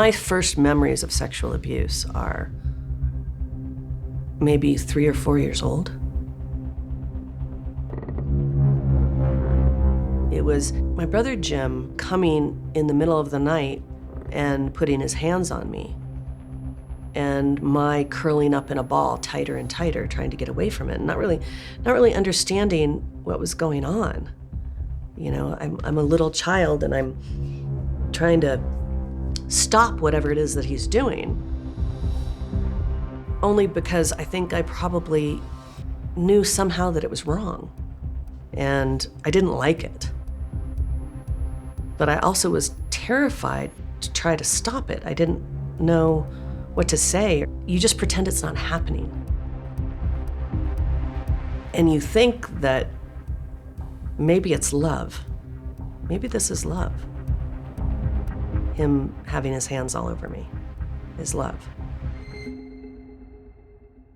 My first memories of sexual abuse are maybe 3 or 4 years old. It was my brother Jim coming in the middle of the night and putting his hands on me, and my curling up in a ball tighter and tighter, trying to get away from it, and not really understanding what was going on. You know, I'm a little child and I'm trying to stop whatever it is that he's doing, only because I think I probably knew somehow that it was wrong, and I didn't like it. But I also was terrified to try to stop it. I didn't know what to say. You just pretend it's not happening. And you think that maybe it's love. Maybe this is love. Him having his hands all over me is love.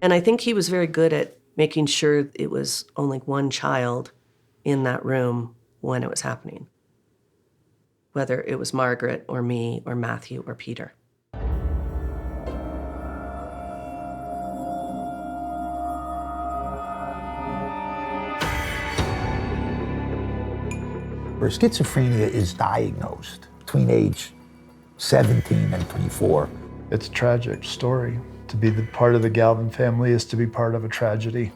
And I think he was very good at making sure it was only one child in that room when it was happening, whether it was Margaret or me or Matthew or Peter. Where schizophrenia is diagnosed between age 17 and 24. It's a tragic story. To be the part of the Galvin family is to be part of a tragedy.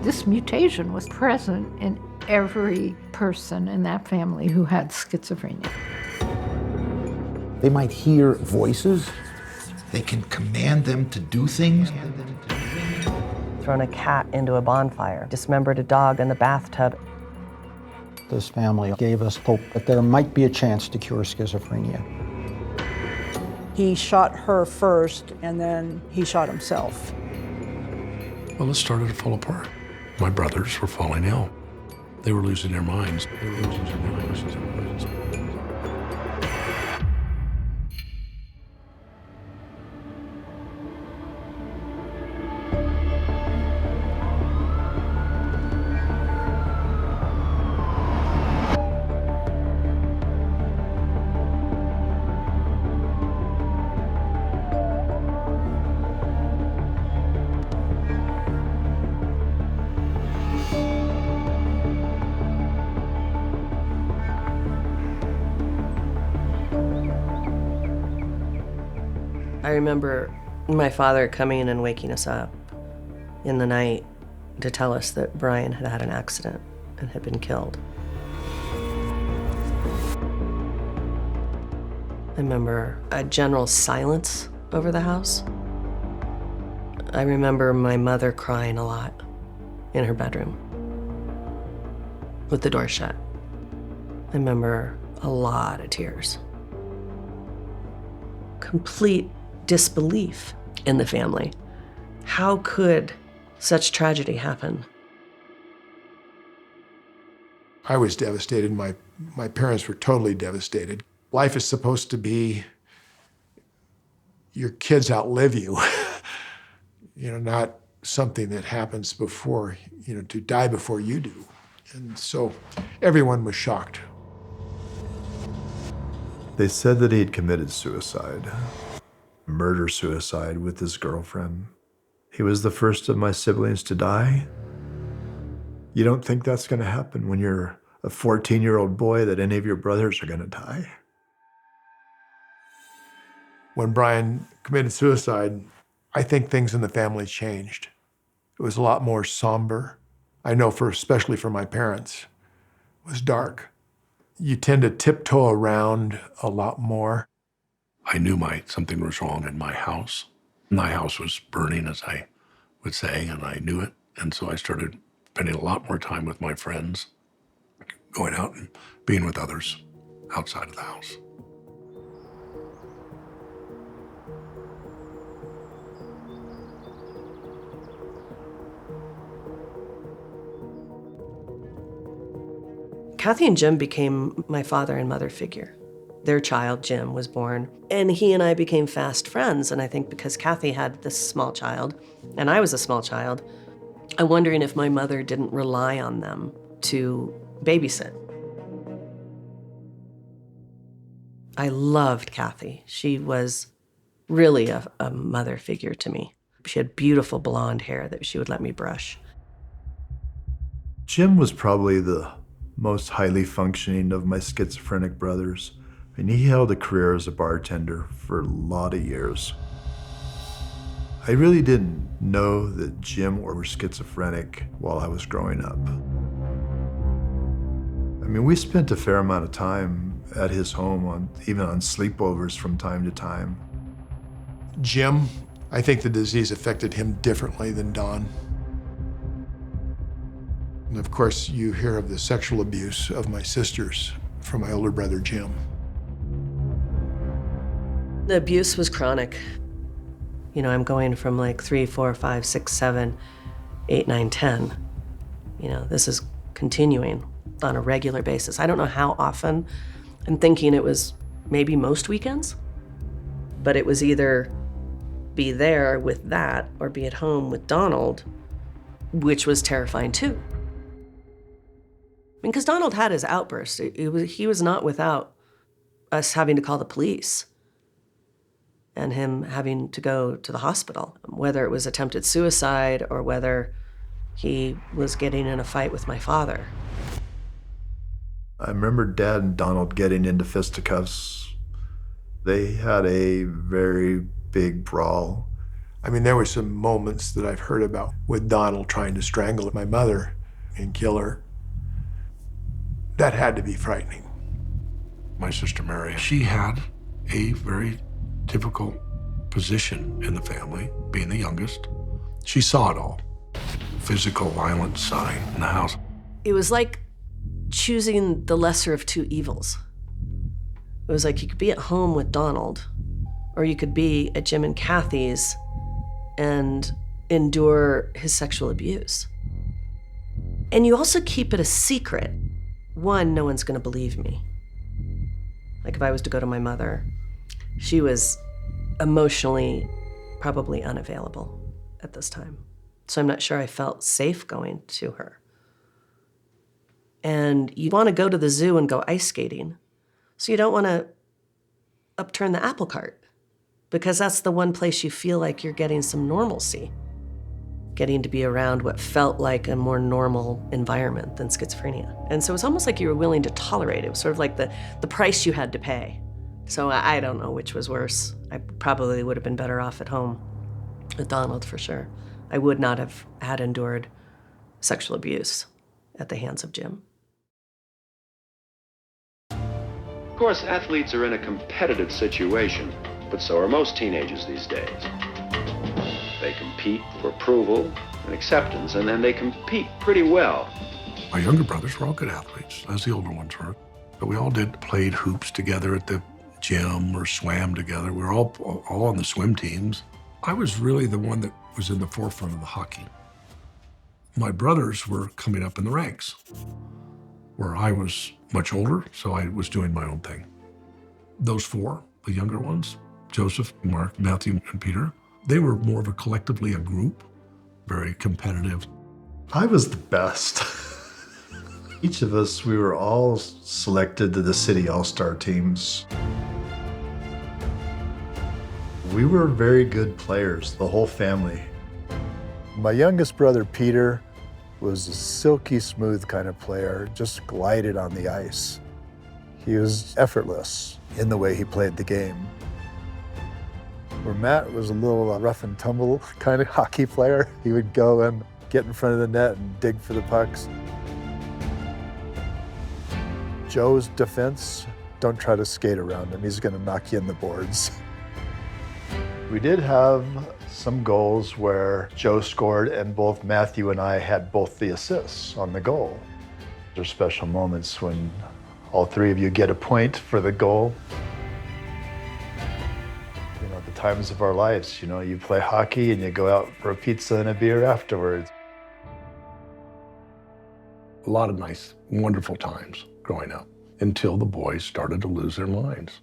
This mutation was present in every person in that family who had schizophrenia. They might hear voices. They can command them to do things. Thrown a cat into a bonfire, dismembered a dog in the bathtub. This family gave us hope that there might be a chance to cure schizophrenia. He shot her first, and then he shot himself. Well, it started to fall apart. My brothers were falling ill. They were losing their minds. I remember my father coming and waking us up in the night to tell us that Brian had had an accident and had been killed. I remember a general silence over the house. I remember my mother crying a lot in her bedroom with the door shut. I remember a lot of tears. Complete disbelief in the family. How could such tragedy happen? I was devastated. My parents were totally devastated. Life is supposed to be your kids outlive you, not something that happens before, to die before you do. And so everyone was shocked. They said that he'd committed suicide, murder-suicide with his girlfriend. He was the first of my siblings to die. You don't think that's going to happen when you're a 14-year-old boy, that any of your brothers are going to die? When Brian committed suicide, I think things in the family changed. It was a lot more somber. I know especially for my parents, it was dark. You tend to tiptoe around a lot more. I knew something was wrong in my house. My house was burning, as I would say, and I knew it. And so I started spending a lot more time with my friends, going out and being with others outside of the house. Kathy and Jim became my father and mother figure. Their child, Jim, was born, and he and I became fast friends. And I think because Kathy had this small child, and I was a small child, I'm wondering if my mother didn't rely on them to babysit. I loved Kathy. She was really a mother figure to me. She had beautiful blonde hair that she would let me brush. Jim was probably the most highly functioning of my schizophrenic brothers, and he held a career as a bartender for a lot of years. I really didn't know that Jim were schizophrenic while I was growing up. I mean, we spent a fair amount of time at his home, even on sleepovers from time to time. Jim, I think the disease affected him differently than Don. And of course, you hear of the sexual abuse of my sisters from my older brother, Jim. The abuse was chronic. You know, I'm going from like 3, 4, 5, 6, 7, 8, 9, 10. You know, this is continuing on a regular basis. I don't know how often. I'm thinking it was maybe most weekends, but it was either be there with that or be at home with Donald, which was terrifying too. I mean, because Donald had his outbursts. He was not without us having to call the police and him having to go to the hospital, whether it was attempted suicide or whether he was getting in a fight with my father. I remember Dad and Donald getting into fisticuffs. They had a very big brawl. I mean, there were some moments that I've heard about with Donald trying to strangle my mother and kill her. That had to be frightening. My sister Mary, she had a very difficult position in the family, being the youngest. She saw it all. Physical violence side in the house. It was like choosing the lesser of two evils. It was like you could be at home with Donald, or you could be at Jim and Kathy's and endure his sexual abuse. And you also keep it a secret. One, no one's gonna believe me. Like if I was to go to my mother, she was emotionally probably unavailable at this time. So I'm not sure I felt safe going to her. And you want to go to the zoo and go ice skating. So you don't want to upturn the apple cart because that's the one place you feel like you're getting some normalcy, getting to be around what felt like a more normal environment than schizophrenia. And so it's almost like you were willing to tolerate it. It was sort of like the price you had to pay. So I don't know which was worse. I probably would have been better off at home with Donald for sure. I would not have had endured sexual abuse at the hands of Jim. Of course, athletes are in a competitive situation, but so are most teenagers these days. They compete for approval and acceptance, and then they compete pretty well. My younger brothers were all good athletes, as the older ones were. But we all played hoops together at the gym or swam together. We were all on the swim teams. I was really the one that was in the forefront of the hockey. My brothers were coming up in the ranks, where I was much older, so I was doing my own thing. Those four, the younger ones, Joseph, Mark, Matthew, and Peter, they were more of collectively a group, very competitive. I was the best. Each of us, we were all selected to the city all-star teams. We were very good players, the whole family. My youngest brother, Peter, was a silky smooth kind of player, just glided on the ice. He was effortless in the way he played the game. Where Matt was a little rough and tumble kind of hockey player. He would go and get in front of the net and dig for the pucks. Joe's defense, don't try to skate around him. He's gonna knock you in the boards. We did have some goals where Joe scored and both Matthew and I had both the assists on the goal. There's special moments when all three of you get a point for the goal. You know, the times of our lives, you know, you play hockey and you go out for a pizza and a beer afterwards. A lot of nice, wonderful times growing up until the boys started to lose their minds.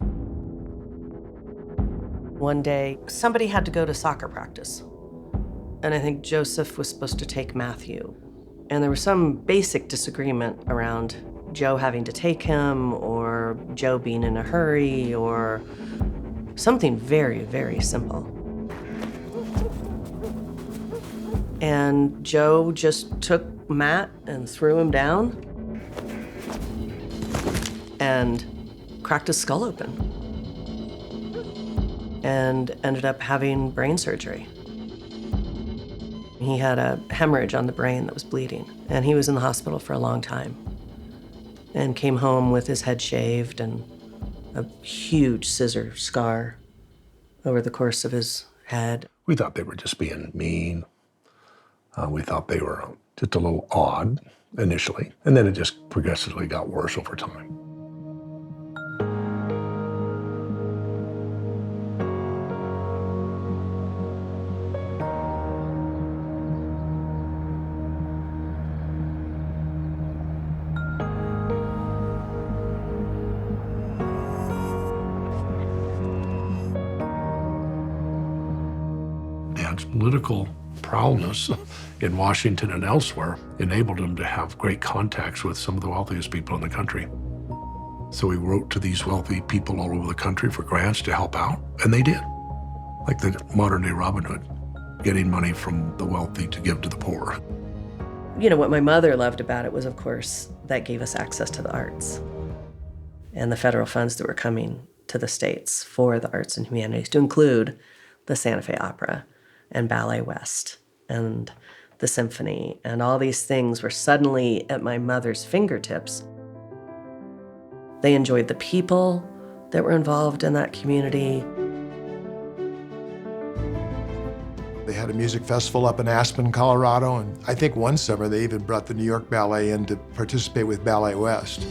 One day, somebody had to go to soccer practice. And I think Joseph was supposed to take Matthew. And there was some basic disagreement around Joe having to take him or or Joe being in a hurry, or something very, very simple. And Joe just took Matt and threw him down and cracked his skull open and ended up having brain surgery. He had a hemorrhage on the brain that was bleeding, and he was in the hospital for a long time and came home with his head shaved and a huge scissor scar over the course of his head. We thought they were just being mean. We thought they were just a little odd initially, and then it just progressively got worse over time. Dad's political prowess in Washington and elsewhere enabled him to have great contacts with some of the wealthiest people in the country. So he wrote to these wealthy people all over the country for grants to help out, and they did. Like the modern day Robin Hood, getting money from the wealthy to give to the poor. You know, what my mother loved about it was, of course, that gave us access to the arts and the federal funds that were coming to the States for the arts and humanities, to include the Santa Fe Opera and Ballet West and the symphony, and all these things were suddenly at my mother's fingertips. They enjoyed the people that were involved in that community. They had a music festival up in Aspen, Colorado, and I think one summer they even brought the New York Ballet in to participate with Ballet West.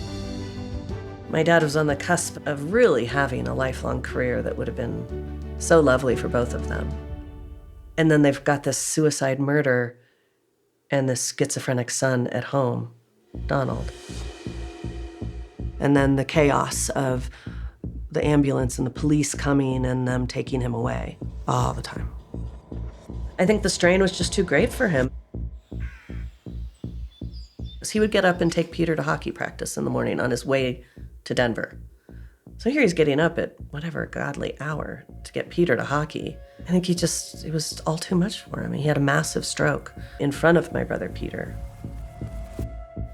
My dad was on the cusp of really having a lifelong career that would have been so lovely for both of them. And then they've got this suicide murder and this schizophrenic son at home, Donald. And then the chaos of the ambulance and the police coming and them taking him away all the time. I think the strain was just too great for him. So he would get up and take Peter to hockey practice in the morning on his way to Denver. So here he's getting up at whatever godly hour to get Peter to hockey. I think it was all too much for him. He had a massive stroke in front of my brother Peter.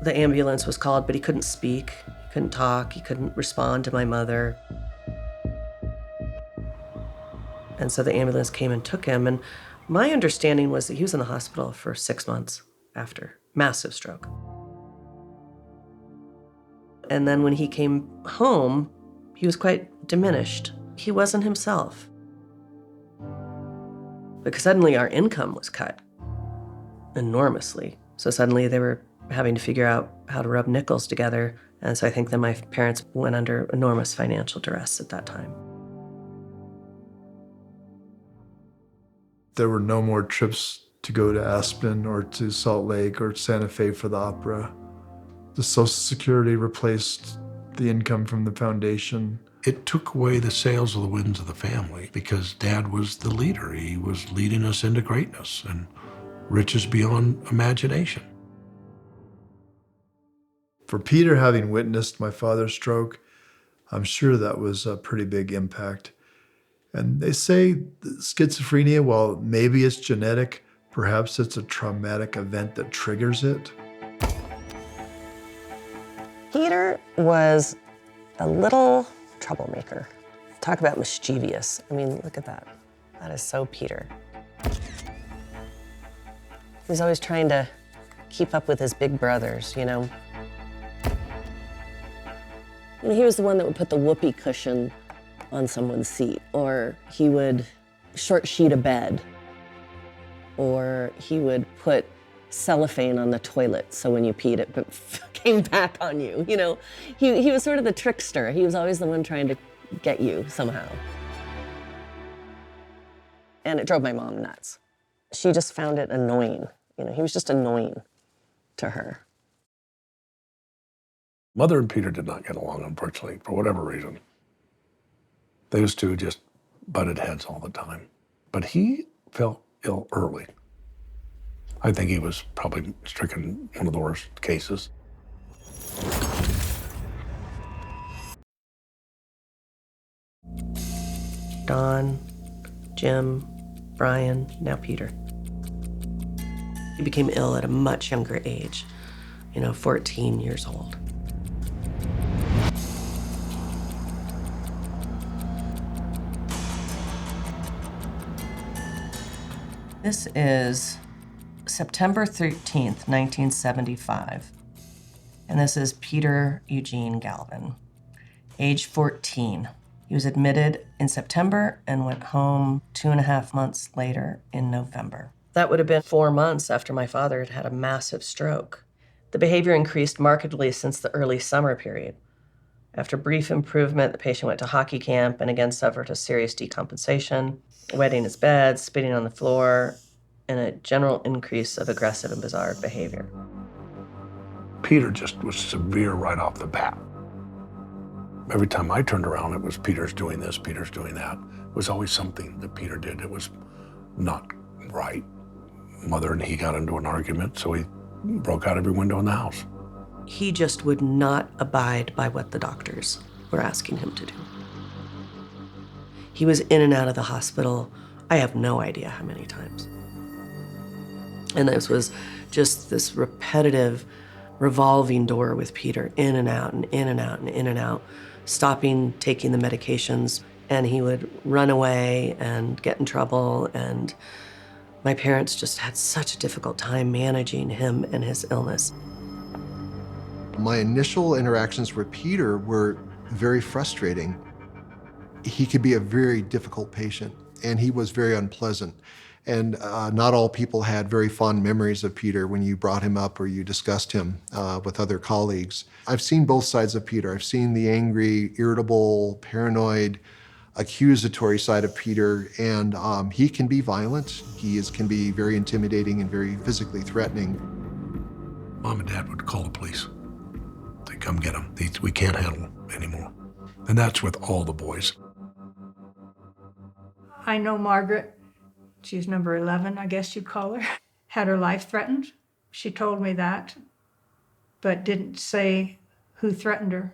The ambulance was called, but he couldn't speak, he couldn't talk, he couldn't respond to my mother. And so the ambulance came and took him, and my understanding was that he was in the hospital for 6 months after. Massive stroke. And then when he came home, he was quite diminished. He wasn't himself. Because suddenly our income was cut enormously. So suddenly they were having to figure out how to rub nickels together. And so I think that my parents went under enormous financial duress at that time. There were no more trips to go to Aspen or to Salt Lake or Santa Fe for the opera. The Social Security replaced the income from the foundation. It took away the sails of the winds of the family because Dad was the leader. He was leading us into greatness and riches beyond imagination. For Peter, having witnessed my father's stroke, I'm sure that was a pretty big impact. And they say schizophrenia, while maybe it's genetic, perhaps it's a traumatic event that triggers it. Peter was a little troublemaker. Talk about mischievous. I mean, look at that. That is so Peter. He's always trying to keep up with his big brothers, you know. And he was the one that would put the whoopee cushion on someone's seat, or he would short sheet a bed, or he would put cellophane on the toilet so when you peed it came back on you. You know, he was sort of the trickster. He was always the one trying to get you somehow. And it drove my mom nuts. She just found it annoying. You know, he was just annoying to her. Mother and Peter did not get along, unfortunately, for whatever reason. Those two just butted heads all the time. But he felt ill early. I think he was probably stricken one of the worst cases. Don, Jim, Brian, now Peter. He became ill at a much younger age, 14 years old. This is September 13th, 1975. And this is Peter Eugene Galvin, age 14. He was admitted in September and went home 2.5 months later in November. That would have been 4 months after my father had had a massive stroke. The behavior increased markedly since the early summer period. After brief improvement, the patient went to hockey camp and again suffered a serious decompensation, wetting his bed, spitting on the floor, and a general increase of aggressive and bizarre behavior. Peter just was severe right off the bat. Every time I turned around, it was Peter's doing this, Peter's doing that. It was always something that Peter did that was not right. Mother and he got into an argument, so he broke out every window in the house. He just would not abide by what the doctors were asking him to do. He was in and out of the hospital, I have no idea how many times. And this was just this repetitive revolving door with Peter, in and out and in and out and in and out, stopping taking the medications, and he would run away and get in trouble, and my parents just had such a difficult time managing him and his illness. My initial interactions with Peter were very frustrating. He could be a very difficult patient, and he was very unpleasant. And not all people had very fond memories of Peter when you brought him up or you discussed him with other colleagues. I've seen both sides of Peter. I've seen the angry, irritable, paranoid, accusatory side of Peter, and he can be violent. He can be very intimidating and very physically threatening. Mom and Dad would call the police. They'd come get him. We can't handle him anymore. And that's with all the boys. I know Margaret. She's number 11, I guess you'd call her, had her life threatened. She told me that, but didn't say who threatened her.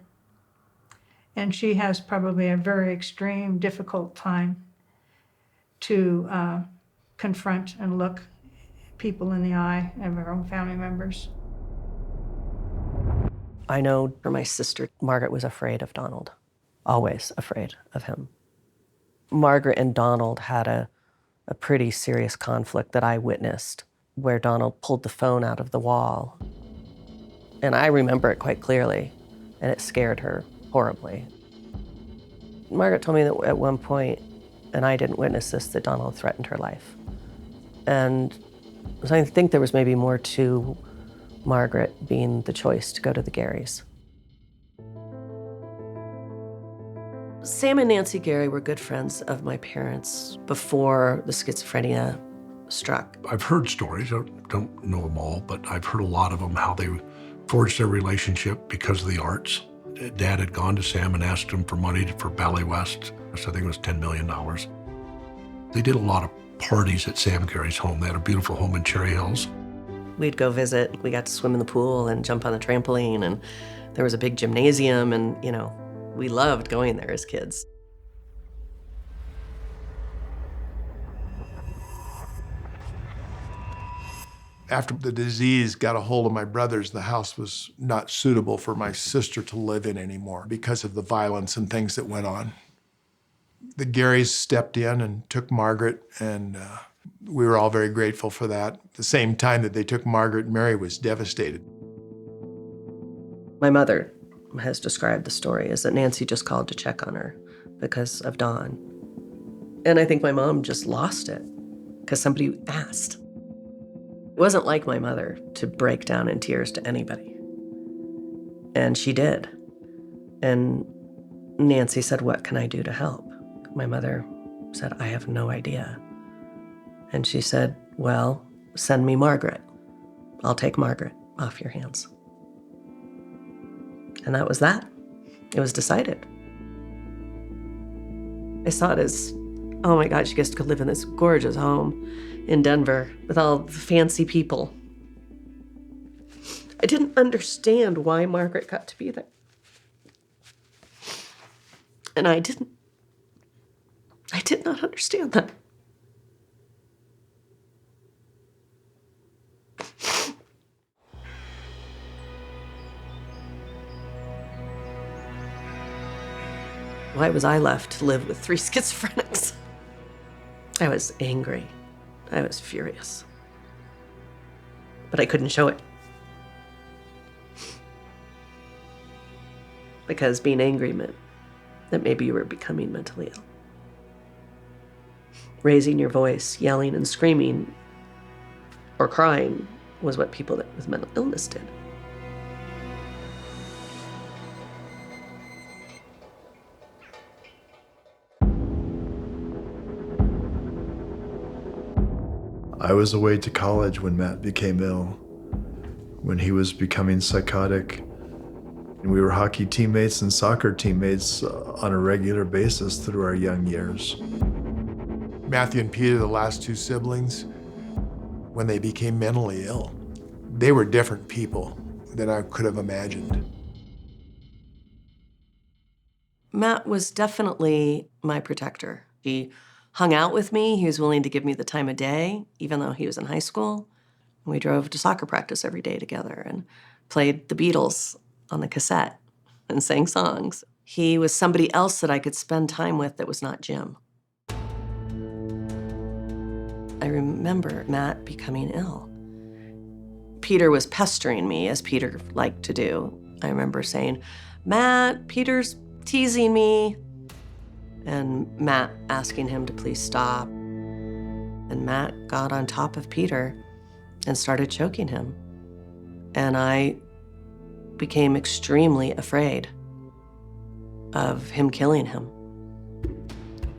And she has probably a very extreme, difficult time to confront and look people in the eye of her own family members. I know for my sister, Margaret was afraid of Donald, always afraid of him. Margaret and Donald had a pretty serious conflict that I witnessed, where Donald pulled the phone out of the wall. And I remember it quite clearly, and it scared her horribly. Margaret told me that at one point, and I didn't witness this, that Donald threatened her life. And so I think there was maybe more to Margaret being the choice to go to the Garys. Sam and Nancy Gary were good friends of my parents before the schizophrenia struck. I've heard stories, I don't know them all, but I've heard a lot of them, how they forged their relationship because of the arts. Dad had gone to Sam and asked him for money for Ballet West. I think it was $10 million. They did a lot of parties at Sam Gary's home. They had a beautiful home in Cherry Hills. We'd go visit. We got to swim in the pool and jump on the trampoline, and there was a big gymnasium, and, we loved going there as kids. After the disease got a hold of my brothers, the house was not suitable for my sister to live in anymore because of the violence and things that went on. The Garys stepped in and took Margaret, and we were all very grateful for that. At the same time that they took Margaret, Mary was devastated. My mother has described the story as that Nancy just called to check on her because of Don. And I think my mom just lost it because somebody asked. It wasn't like my mother to break down in tears to anybody. And she did. And Nancy said, "What can I do to help?" My mother said, "I have no idea." And she said, "Well, send me Margaret. I'll take Margaret off your hands." And that was that. It was decided. I saw it as, oh my God, she gets to go live in this gorgeous home in Denver with all the fancy people. I didn't understand why Margaret got to be there. And I didn't. I did not understand that. Why was I left to live with 3 schizophrenics? I was angry. I was furious. But I couldn't show it. Because being angry meant that maybe you were becoming mentally ill. Raising your voice, yelling and screaming, or crying was what people with mental illness did. I was away to college when Matt became ill, when he was becoming psychotic. And we were hockey teammates and soccer teammates on a regular basis through our young years. Matthew and Peter, the last 2 siblings, when they became mentally ill, they were different people than I could have imagined. Matt was definitely my protector. He hung out with me. He was willing to give me the time of day, even though he was in high school. We drove to soccer practice every day together and played the Beatles on the cassette and sang songs. He was somebody else that I could spend time with that was not Jim. I remember Matt becoming ill. Peter was pestering me, as Peter liked to do. I remember saying, "Matt, Peter's teasing me." And Matt asking him to please stop. And Matt got on top of Peter and started choking him. And I became extremely afraid of him killing him.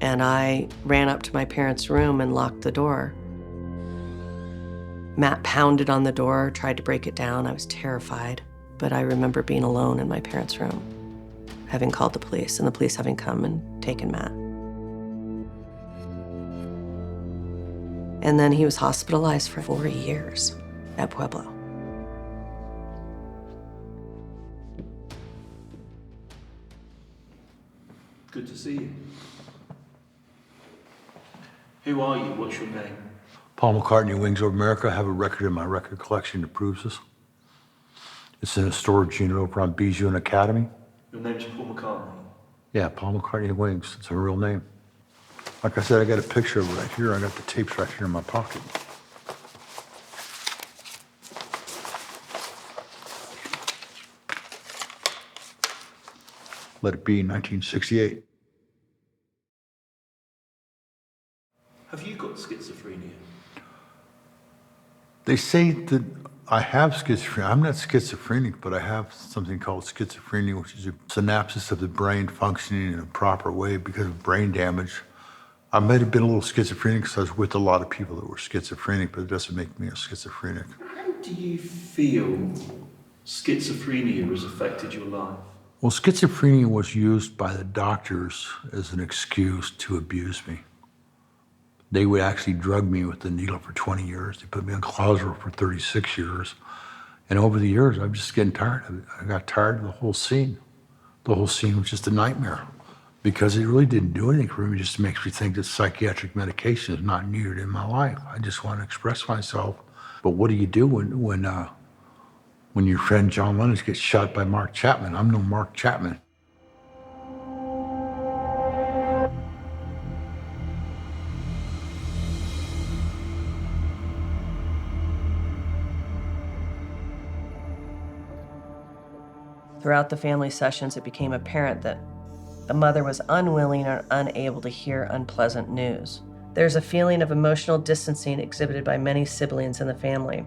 And I ran up to my parents' room and locked the door. Matt pounded on the door, tried to break it down. I was terrified, but I remember being alone in my parents' room, having called the police, and the police having come and taken Matt. And then he was hospitalized for 4 years at Pueblo. Good to see you. Who are you? What's your name? Paul McCartney, Wings Over America. I have a record in my record collection that proves this. It's in a storage unit over on Bijou and Academy. Your name's Paul McCartney? Yeah, Paul McCartney Wings. It's a real name. Like I said, I got a picture of it right here. I got the tapes right here in my pocket. Let It Be, 1968. Have you got schizophrenia? They say that I have schizophrenia. I'm not schizophrenic, but I have something called schizophrenia, which is a synapses of the brain functioning in a proper way because of brain damage. I might have been a little schizophrenic because I was with a lot of people that were schizophrenic, but it doesn't make me a schizophrenic. How do you feel schizophrenia has affected your life? Well, schizophrenia was used by the doctors as an excuse to abuse me. They would actually drug me with the needle for 20 years. They put me on Clozaril for 36 years. And over the years, I'm just getting tired of it. I got tired of the whole scene. The whole scene was just a nightmare because it really didn't do anything for me. It just makes me think that psychiatric medication is not needed in my life. I just want to express myself. But what do you do when your friend John Lennon gets shot by Mark Chapman? I'm no Mark Chapman. Throughout the family sessions, it became apparent that the mother was unwilling or unable to hear unpleasant news. There's a feeling of emotional distancing exhibited by many siblings in the family.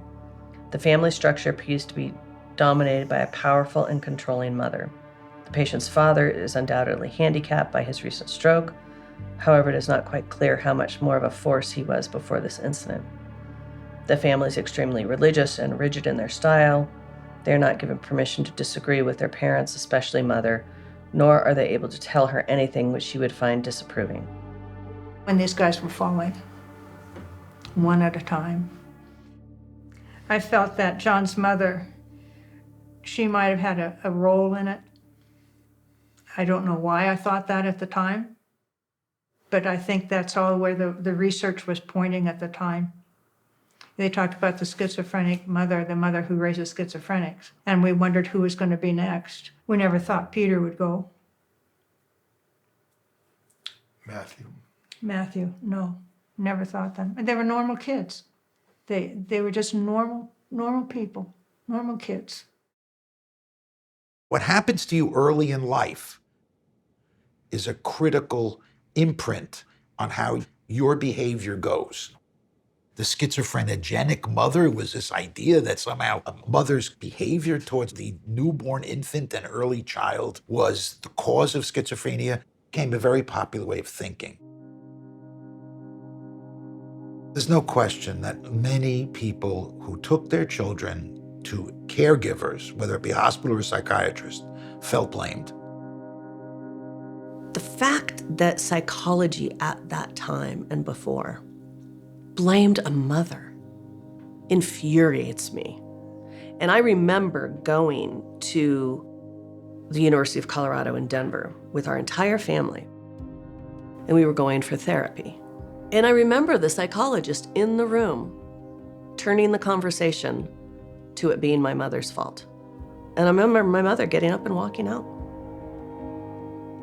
The family structure appears to be dominated by a powerful and controlling mother. The patient's father is undoubtedly handicapped by his recent stroke. However, it is not quite clear how much more of a force he was before this incident. The family is extremely religious and rigid in their style. They are not given permission to disagree with their parents, especially mother, nor are they able to tell her anything which she would find disapproving. When these guys were falling, one at a time, I felt that John's mother, she might have had a role in it. I don't know why I thought that at the time. But I think that's all where the research was pointing at the time. They talked about the schizophrenic mother, the mother who raises schizophrenics, and we wondered who was going to be next. We never thought Peter would go. Matthew, no, never thought that. And they were normal kids. They were just normal people, normal kids. What happens to you early in life is a critical imprint on how your behavior goes. The schizophrenogenic mother was this idea that somehow a mother's behavior towards the newborn infant and early child was the cause of schizophrenia, became a very popular way of thinking. There's no question that many people who took their children to caregivers, whether it be a hospital or a psychiatrist, felt blamed. The fact that psychology at that time and before blamed a mother infuriates me. And I remember going to the University of Colorado in Denver with our entire family, and we were going for therapy. And I remember the psychologist in the room turning the conversation to it being my mother's fault. And I remember my mother getting up and walking out.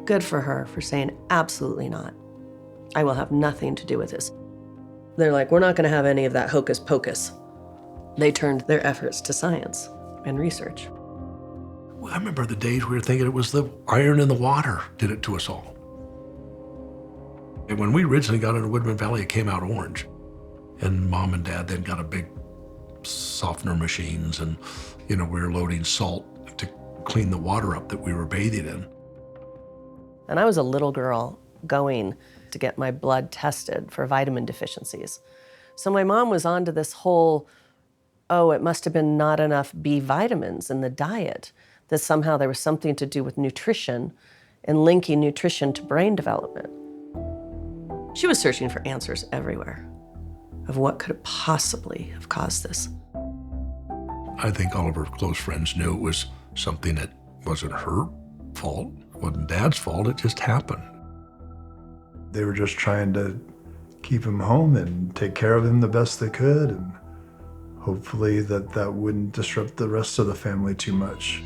Good for her for saying, absolutely not. I will have nothing to do with this. They're like, we're not going to have any of that hocus pocus. They turned their efforts to science and research. Well, I remember the days we were thinking it was the iron in the water did it to us all. And when we originally got into Woodman Valley, it came out orange. And Mom and Dad then got a big softener machines, and we were loading salt to clean the water up that we were bathing in. And I was a little girl going to get my blood tested for vitamin deficiencies. So my mom was onto this whole, it must have been not enough B vitamins in the diet, that somehow there was something to do with nutrition and linking nutrition to brain development. She was searching for answers everywhere of what could possibly have caused this. I think all of her close friends knew it was something that wasn't her fault, wasn't Dad's fault, it just happened. They were just trying to keep him home and take care of him the best they could, and hopefully that wouldn't disrupt the rest of the family too much.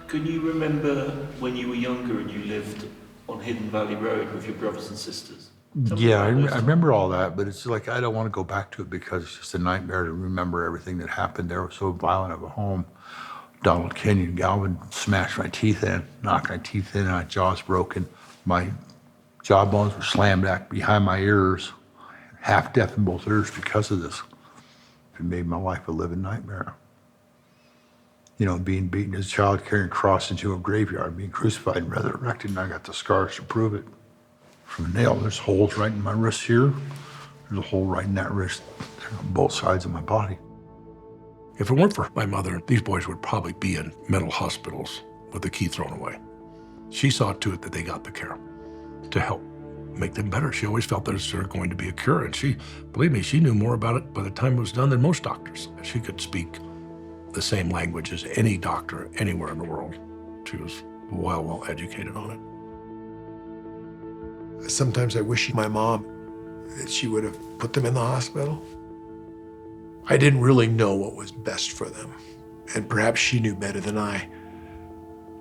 Can you remember when you were younger and you lived on Hidden Valley Road with your brothers and sisters? Yeah, I remember all that, but it's like I don't want to go back to it because it's just a nightmare to remember everything that happened there. It was so violent of a home. Donald Kenyon, Galvin smashed my teeth in, knocked my teeth in, and my jaw's broken. My jawbones were slammed back behind my ears, half deaf in both ears because of this. It made my life a living nightmare. Being beaten as a child, carrying a cross into a graveyard, being crucified and resurrected, and I got the scars to prove it. From a nail, there's holes right in my wrist here. There's a hole right in that wrist. They're on both sides of my body. If it weren't for my mother, these boys would probably be in mental hospitals with the key thrown away. She saw to it that they got the care to help make them better. She always felt that there was going to be a cure, and believe me, she knew more about it by the time it was done than most doctors. She could speak the same language as any doctor anywhere in the world. She was well educated on it. Sometimes I wish my mom, that she would have put them in the hospital. I didn't really know what was best for them. And perhaps she knew better than I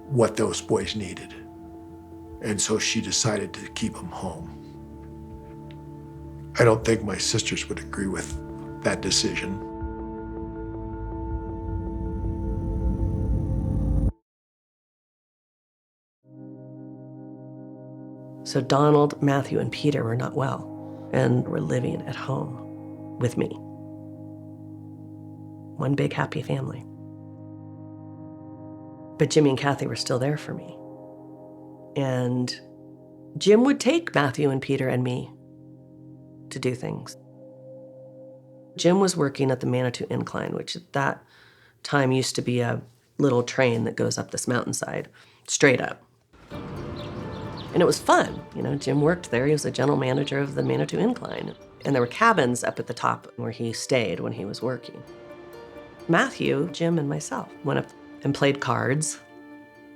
what those boys needed. And so she decided to keep them home. I don't think my sisters would agree with that decision. So Donald, Matthew, and Peter were not well and were living at home with me. One big happy family. But Jimmy and Kathy were still there for me. And Jim would take Matthew and Peter and me to do things. Jim was working at the Manitou Incline, which at that time used to be a little train that goes up this mountainside, straight up. And it was fun. Jim worked there. He was the general manager of the Manitou Incline. And there were cabins up at the top where he stayed when he was working. Matthew, Jim, and myself went up and played cards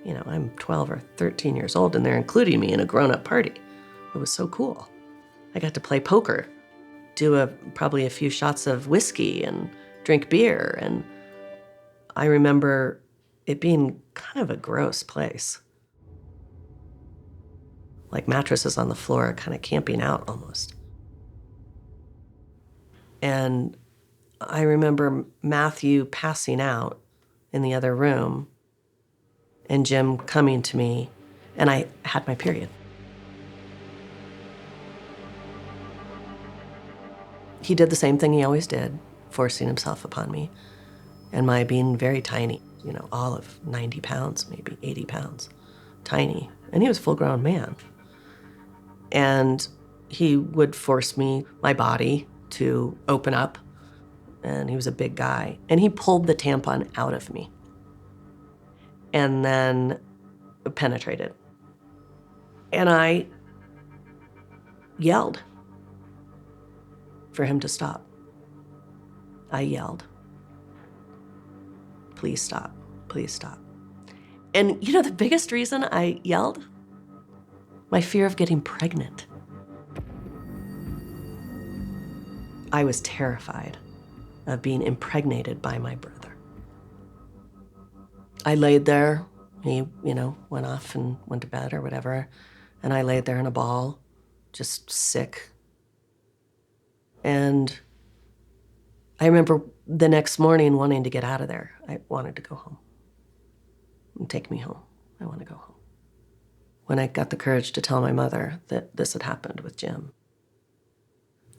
You know, I'm 12 or 13 years old and they're including me in a grown-up party. It was so cool. I got to play poker, do probably a few shots of whiskey and drink beer. And I remember it being kind of a gross place. Like mattresses on the floor, kind of camping out almost. And I remember Matthew passing out in the other room and Jim coming to me, and I had my period. He did the same thing he always did, forcing himself upon me, and my being very tiny, you know, all of 90 pounds, maybe 80 pounds, tiny. And he was a full-grown man. And he would force me, my body, to open up, and he was a big guy. And he pulled the tampon out of me and then penetrated. And I yelled for him to stop. I yelled, please stop, please stop. And you know the biggest reason I yelled? My fear of getting pregnant. I was terrified of being impregnated by my brother. I laid there, he, you know, went off and went to bed or whatever, and I laid there in a ball, just sick. And I remember the next morning wanting to get out of there. I wanted to go home. Take me home. I want to go home. When I got the courage to tell my mother that this had happened with Jim,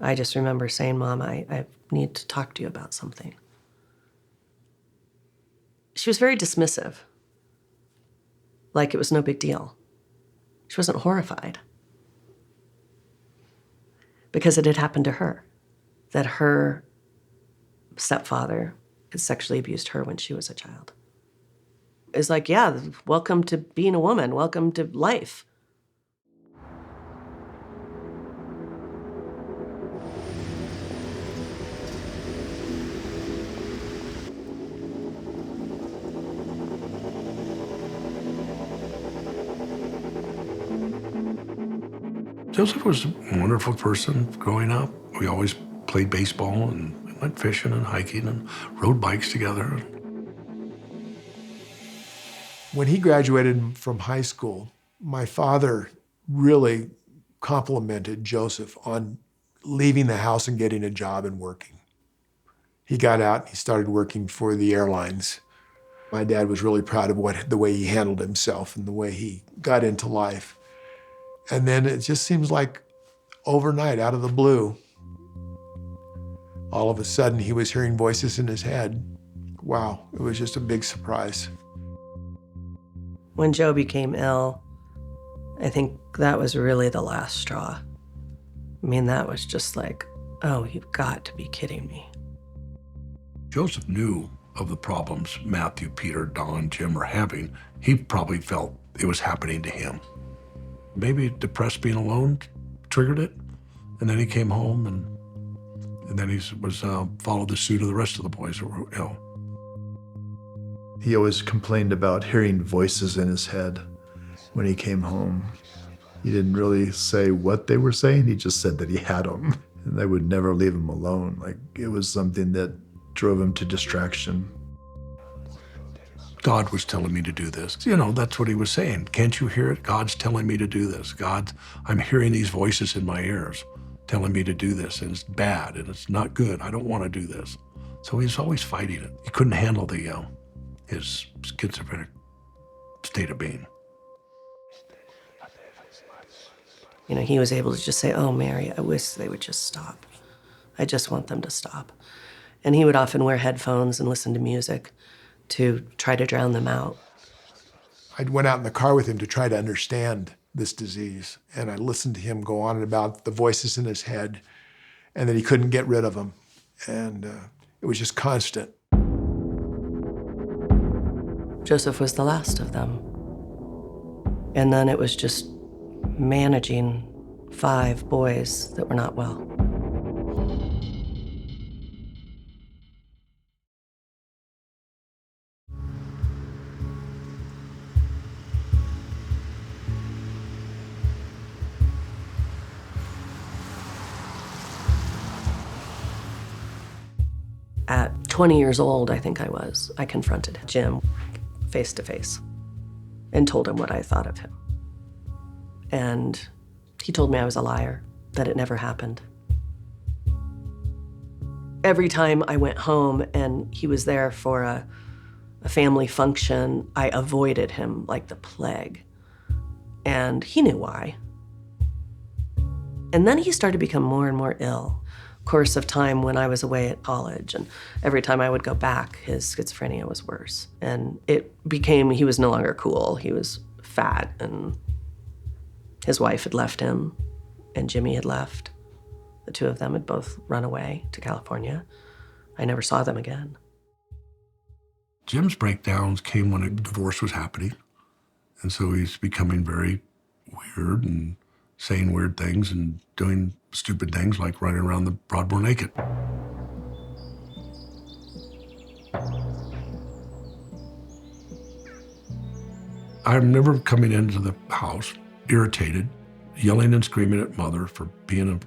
I just remember saying, Mom, I need to talk to you about something. She was very dismissive, like it was no big deal. She wasn't horrified because it had happened to her, that her stepfather had sexually abused her when she was a child. It's like, yeah, welcome to being a woman, welcome to life. Joseph was a wonderful person growing up. We always played baseball and went fishing and hiking and rode bikes together. When he graduated from high school, my father really complimented Joseph on leaving the house and getting a job and working. He got out and he started working for the airlines. My dad was really proud of the way he handled himself and the way he got into life. And then it just seems like overnight, out of the blue, all of a sudden he was hearing voices in his head. Wow, it was just a big surprise. When Joe became ill, I think that was really the last straw. I mean, that was just like, oh, you've got to be kidding me. Joseph knew of the problems Matthew, Peter, Don, Jim were having. He probably felt it was happening to him. Maybe depressed being alone triggered it. And then he came home and then he was followed the suit of the rest of the boys that were ill. He always complained about hearing voices in his head when he came home. He didn't really say what they were saying, he just said that he had them. And they would never leave him alone. Like, it was something that drove him to distraction. God was telling me to do this. You know, that's what he was saying. Can't you hear it? God's telling me to do this. God, I'm hearing these voices in my ears telling me to do this, and it's bad, and it's not good. I don't want to do this. So he was always fighting it. He couldn't handle his schizophrenic state of being. You know, he was able to just say, oh, Mary, I wish they would just stop. I just want them to stop. And he would often wear headphones and listen to music to try to drown them out. I went out in the car with him to try to understand this disease, and I listened to him go on about the voices in his head and that he couldn't get rid of them. And it was just constant. Joseph was the last of them. And then it was just managing 5 boys that were not well. 20 years old, I think I was, I confronted Jim face to face and told him what I thought of him. And he told me I was a liar, that it never happened. Every time I went home and he was there for a family function, I avoided him like the plague. And he knew why. And then he started to become more and more ill. Course of time when I was away at college, and every time I would go back, his schizophrenia was worse. And it became, he was no longer cool. He was fat, and his wife had left him, and Jimmy had left. The two of them had both run away to California. I never saw them again. Jim's breakdowns came when a divorce was happening. And so he's becoming very weird and saying weird things and doing stupid things like running around the Broadmoor naked. I remember coming into the house irritated, yelling and screaming at Mother for being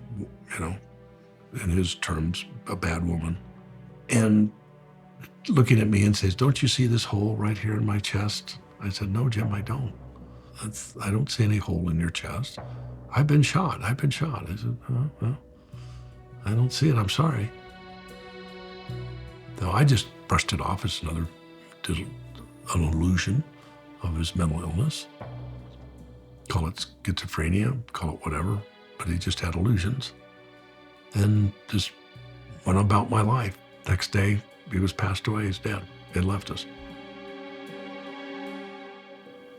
in his terms, a bad woman. And looking at me and says, "Don't you see this hole right here in my chest?" I said, "No, Jim, I don't. I don't see any hole in your chest. I've been shot. I said, "Well, I don't see it. I'm sorry." No, I just brushed it off as an illusion of his mental illness. Call it schizophrenia, call it whatever, but he just had illusions. And just went about my life. Next day, he was passed away. He's dead. They left us.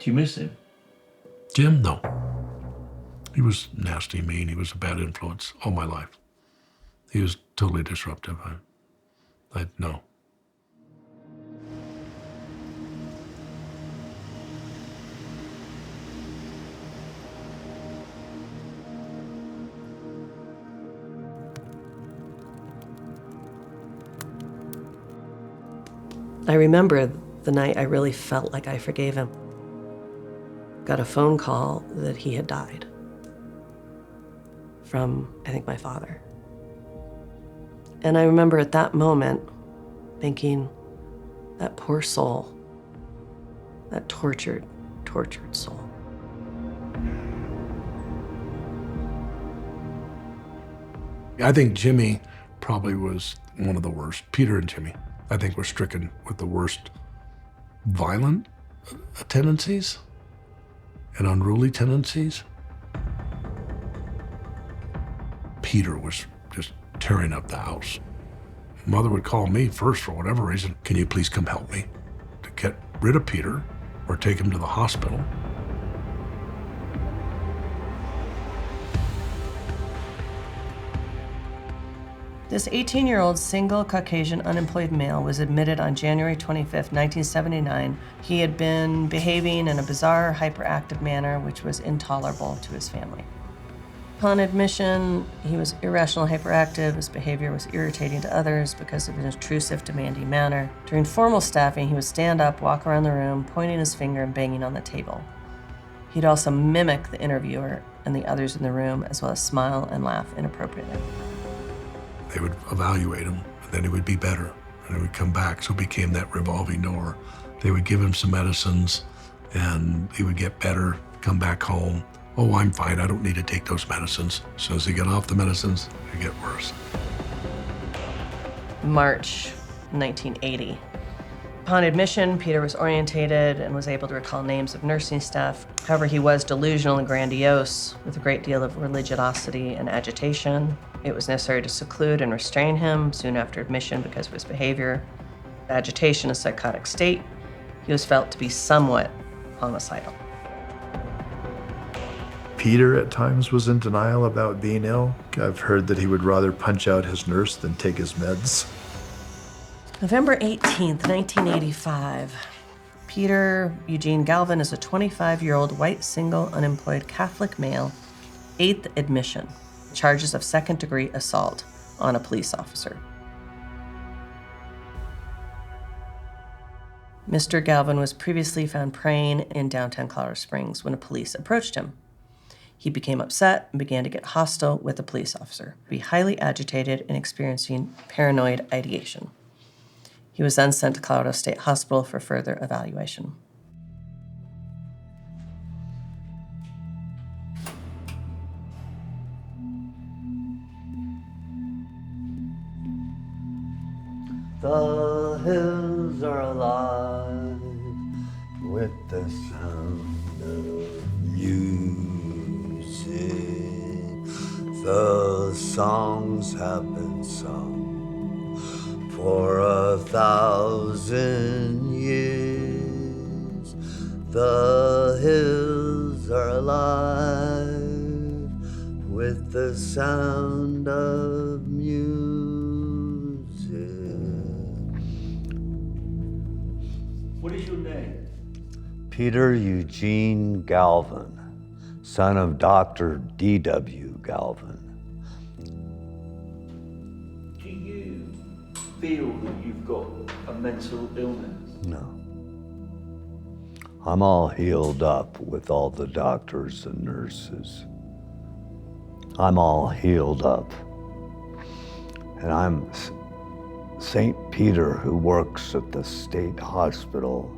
Do you miss him? Jim, no. He was nasty, mean. He was a bad influence all my life. He was totally disruptive. No. I remember the night I really felt like I forgave him. Got a phone call that he had died from, I think, my father. And I remember at that moment thinking, that poor soul, that tortured soul. I think Jimmy probably was one of the worst. Peter and Jimmy, I think, were stricken with the worst violent tendencies and unruly tendencies. Peter was just tearing up the house. Mother would call me first for whatever reason. "Can you please come help me to get rid of Peter or take him to the hospital?" This 18-year-old single Caucasian unemployed male was admitted on January 25th, 1979. He had been behaving in a bizarre, hyperactive manner which was intolerable to his family. Upon admission, he was irrational, hyperactive. His behavior was irritating to others because of his intrusive, demanding manner. During formal staffing, he would stand up, walk around the room, pointing his finger and banging on the table. He'd also mimic the interviewer and the others in the room, as well as smile and laugh inappropriately. They would evaluate him, and then he would be better, and he would come back, so it became that revolving door. They would give him some medicines, and he would get better, come back home. "Oh, I'm fine, I don't need to take those medicines." As soon as he got off the medicines, it get worse. March 1980. Upon admission, Peter was orientated and was able to recall names of nursing staff. However, he was delusional and grandiose with a great deal of religiosity and agitation. It was necessary to seclude and restrain him soon after admission because of his behavior, agitation, and psychotic state. He was felt to be somewhat homicidal. Peter at times was in denial about being ill. I've heard that he would rather punch out his nurse than take his meds. November 18th, 1985. Peter Eugene Galvin is a 25-year-old white, single, unemployed Catholic male, 8th admission. Charges of second-degree assault on a police officer. Mr. Galvin was previously found praying in downtown Colorado Springs when police approached him. He became upset and began to get hostile with the police officer, be highly agitated and experiencing paranoid ideation. He was then sent to Colorado State Hospital for further evaluation. The hills are alive with the sound of music. The songs have been sung for 1,000 years. The hills are alive with the sound of music. What is your name? Peter Eugene Galvin, son of Dr. D.W. Galvin. Do you feel that you've got a mental illness? No. I'm all healed up with all the doctors and nurses. I'm all healed up. And I'm St. Peter who works at the state hospital.